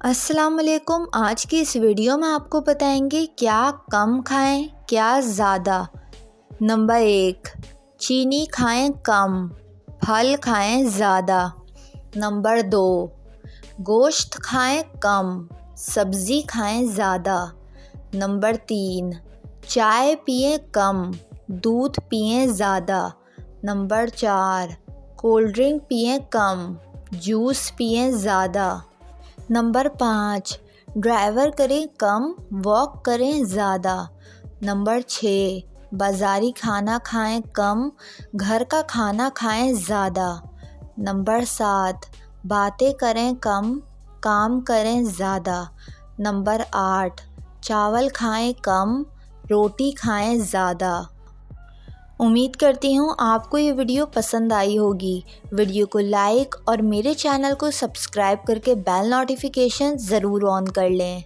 अस्सलाम वालेकुम। आज की इस वीडियो में आपको बताएंगे क्या कम खाएं क्या ज़्यादा। नंबर 1, चीनी खाएं कम, फल खाएं ज़्यादा। नंबर 2, गोश्त खाएं कम, सब्ज़ी खाएं ज़्यादा। नंबर 3, चाय पिएं कम, दूध पिएं ज़्यादा। नंबर 4, कोल्ड ड्रिंक पिएं कम, जूस पिएं ज़्यादा। नंबर 5, ड्राइवर करें कम, वॉक करें ज़्यादा। नंबर 6, बाज़ारी खाना खाएं कम, घर का खाना खाएं ज़्यादा। नंबर 7, बातें करें कम, काम करें ज़्यादा। नंबर 8, चावल खाएं कम, रोटी खाएं ज़्यादा। उम्मीद करती हूँ आपको ये वीडियो पसंद आई होगी। वीडियो को लाइक और मेरे चैनल को सब्सक्राइब करके बेल नोटिफिकेशन ज़रूर ऑन कर लें।